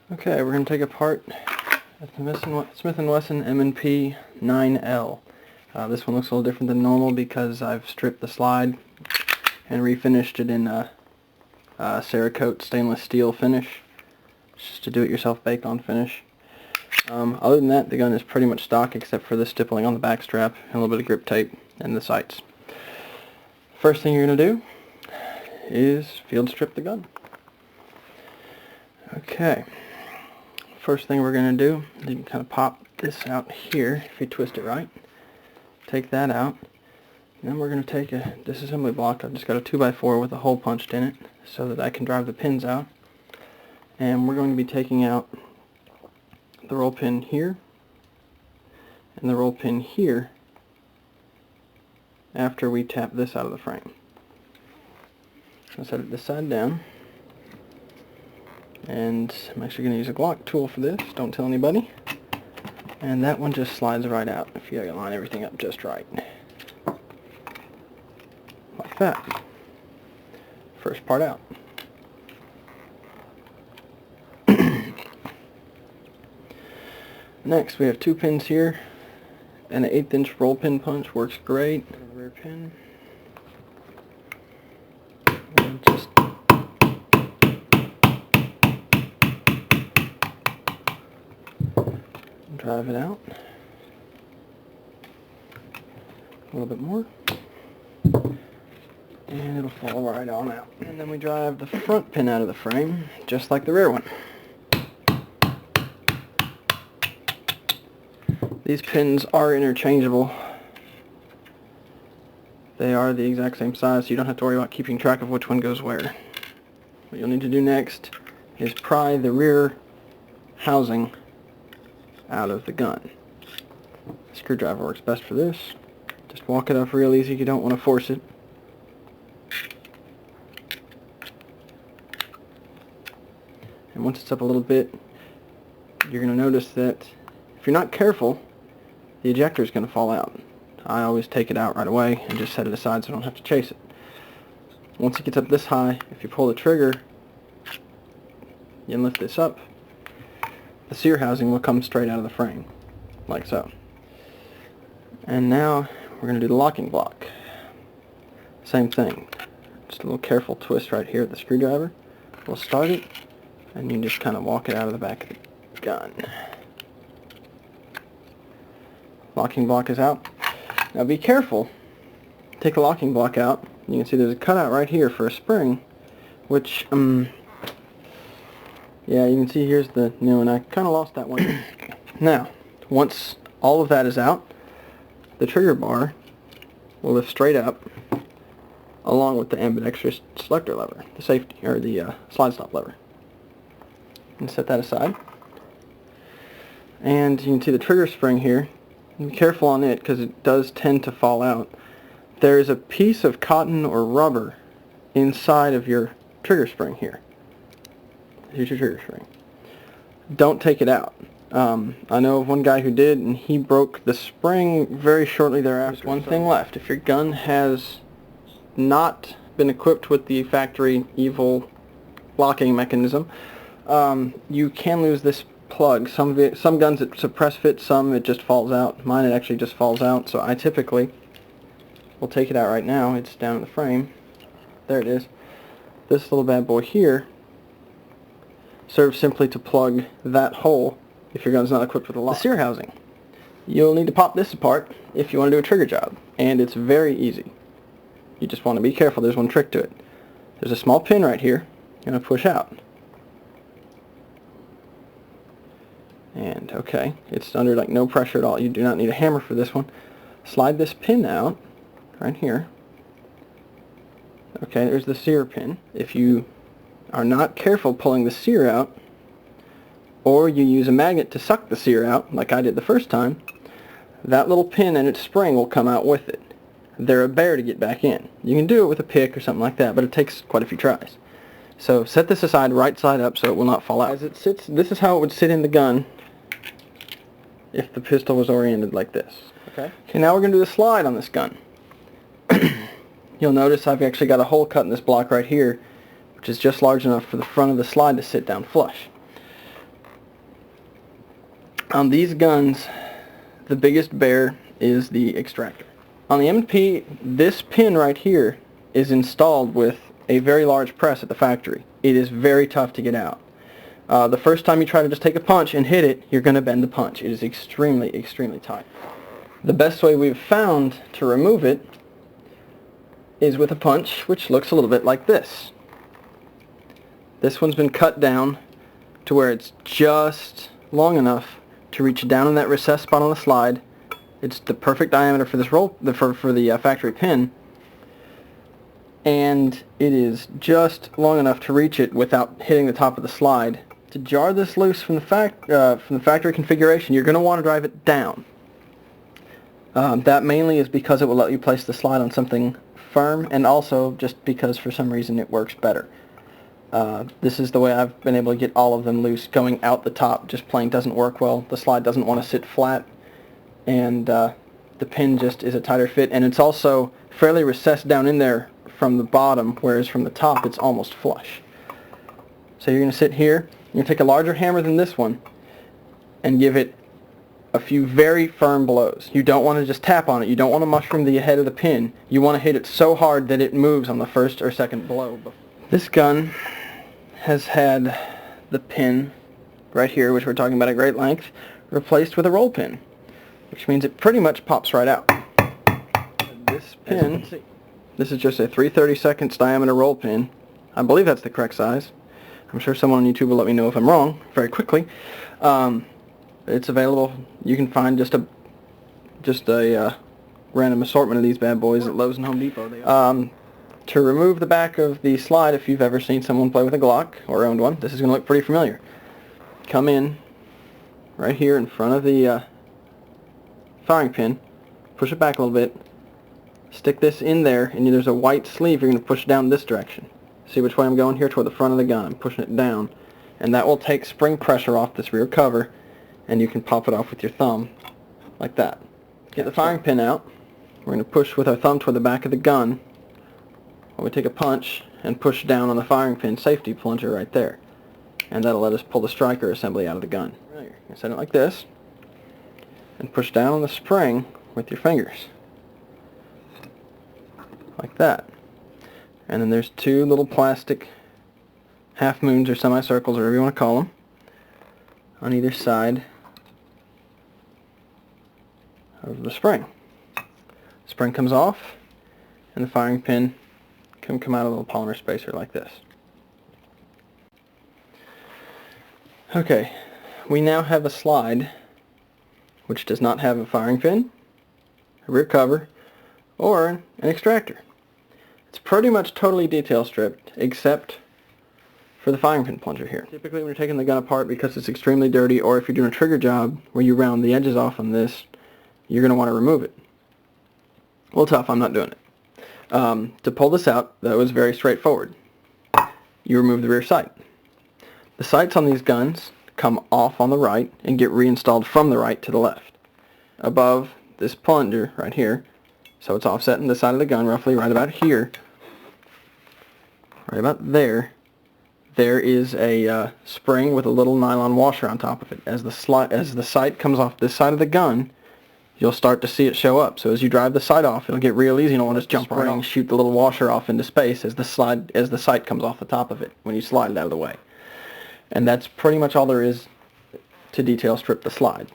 Okay, we're going to take apart the Smith Wesson M&P 9L. This one looks a little different than normal because I've stripped the slide and refinished it in a Cerakote stainless steel finish. It's just a do-it-yourself bake-on finish. Other than that, the gun is pretty much stock except for the stippling on the back strap and a little bit of grip tape and the sights. First thing you're going to do is field strip the gun. Okay. First thing we're going to do is you can kind of pop this out here if you twist it right. Take that out. Then we're going to take a disassembly block. I've just got a 2x4 with a hole punched in it so that I can drive the pins out. And we're going to be taking out the roll pin here and the roll pin here after we tap this out of the frame. I'll set it this side down. And I'm actually going to use a Glock tool for this, don't tell anybody. And that one just slides right out if you line everything up just right. Like that. First part out. Next we have two pins here, and an 1/8 inch roll pin punch works great. The rear pin. And just drive it out a little bit more, and it'll fall right on out. And then we drive the front pin out of the frame, just like the rear one. These pins are interchangeable. They are the exact same size, so you don't have to worry about keeping track of which one goes where. What you'll need to do next is pry the rear housing out of the gun. Screwdriver works best for this. Just walk it up real easy. You don't want to force it. And once it's up a little bit, you're going to notice that if you're not careful, the ejector is going to fall out. I always take it out right away and just set it aside so I don't have to chase it. Once it gets up this high, if you pull the trigger, you can lift this up, the sear housing will come straight out of the frame, like so. And now we're going to do the locking block. Same thing. Just a little careful twist right here at the screwdriver. We'll start it, and you just kind of walk it out of the back of the gun. Locking block is out. Now be careful. Take the locking block out. You can see there's a cutout right here for a spring, which yeah, you can see here's the new one. I kind of lost that one. Now, once all of that is out, the trigger bar will lift straight up along with the ambidextrous selector lever, the safety, or the slide stop lever. And set that aside. And you can see the trigger spring here. Be careful on it because it does tend to fall out. There is a piece of cotton or rubber inside of your trigger spring here. Here's your trigger spring. Don't take it out. I know of one guy who did, and he broke the spring very shortly thereafter. There's one thing left. If your gun has not been equipped with the factory evil locking mechanism, you can lose this plug. Some guns it suppress fit, some it just falls out. Mine it actually just falls out, so I typically will take it out right now. It's down in the frame. There it is. This little bad boy here serves simply to plug that hole if your gun's not equipped with a lock. The sear housing. You'll need to pop this apart if you want to do a trigger job, and it's very easy. You just want to be careful. There's one trick to it. There's a small pin right here you're going to push out. And okay, it's under like no pressure at all. You do not need a hammer for this one. Slide this pin out right here. Okay, there's the sear pin. If you are not careful pulling the sear out, or you use a magnet to suck the sear out, like I did the first time, that little pin and its spring will come out with it. They're a bear to get back in. You can do it with a pick or something like that, but it takes quite a few tries. So set this aside right side up so it will not fall out. As it sits, this is how it would sit in the gun if the pistol was oriented like this. Okay, now we're going to do the slide on this gun. You'll notice I've actually got a hole cut in this block right here, which is just large enough for the front of the slide to sit down flush. On these guns, the biggest bear is the extractor. On the M&P, this pin right here is installed with a very large press at the factory. It is very tough to get out. The first time you try to just take a punch and hit it, you're going to bend the punch. It is extremely, extremely tight. The best way we've found to remove it is with a punch which looks a little bit like this. This one's been cut down to where it's just long enough to reach down in that recessed spot on the slide. It's the perfect diameter for this roll, for the factory pin, and it is just long enough to reach it without hitting the top of the slide. To jar this loose from the factory configuration, you're going to want to drive it down. That mainly is because it will let you place the slide on something firm, and also just because for some reason it works better. This is the way I've been able to get all of them loose. Going out the top just plain doesn't work well. The slide doesn't want to sit flat, and the pin just is a tighter fit, and it's also fairly recessed down in there from the bottom, whereas from the top it's almost flush. So you're going to sit here, you're going to take a larger hammer than this one and give it a few very firm blows. You don't want to just tap on it. You don't want to mushroom the head of the pin. You want to hit it so hard that it moves on the first or second blow. This gun has had the pin right here, which we're talking about at great length, replaced with a roll pin, which means it pretty much pops right out. This pin, this is just a 3/32 diameter roll pin. I believe that's the correct size. I'm sure someone on YouTube will let me know if I'm wrong very quickly. It's available. You can find just a random assortment of these bad boys at Lowe's and Home Depot. To remove the back of the slide, if you've ever seen someone play with a Glock or owned one, this is going to look pretty familiar. Come in right here in front of the firing pin, push it back a little bit, stick this in there, and there's a white sleeve you're going to push down this direction. See which way I'm going here? Toward the front of the gun. I'm pushing it down, and that will take spring pressure off this rear cover, and you can pop it off with your thumb like that. Get the firing pin out. We're going to push with our thumb toward the back of the gun. We take a punch and push down on the firing pin safety plunger right there, and that'll let us pull the striker assembly out of the gun. You're going to set it like this and push down on the spring with your fingers like that, and then there's two little plastic half moons or semicircles, or whatever you want to call them, on either side of the spring. The spring comes off, and the firing pin can come out of a little polymer spacer like this. Okay, we now have a slide which does not have a firing pin, a rear cover, or an extractor. It's pretty much totally detail stripped except for the firing pin plunger here. Typically when you're taking the gun apart, because it's extremely dirty, or if you're doing a trigger job where you round the edges off on this, you're going to want to remove it. A little tough, I'm not doing it. To pull this out, that was very straightforward. You remove the rear sight. The sights on these guns come off on the right and get reinstalled from the right to the left. Above this plunger right here, so it's offset in the side of the gun roughly right about here, right about there, there is a spring with a little nylon washer on top of it. As the sight comes off this side of the gun, you'll start to see it show up. So as you drive the sight off, it'll get real easy. You don't want to just jump right off and shoot the little washer off into space as the sight comes off the top of it when you slide it out of the way. And that's pretty much all there is to detail strip the slide.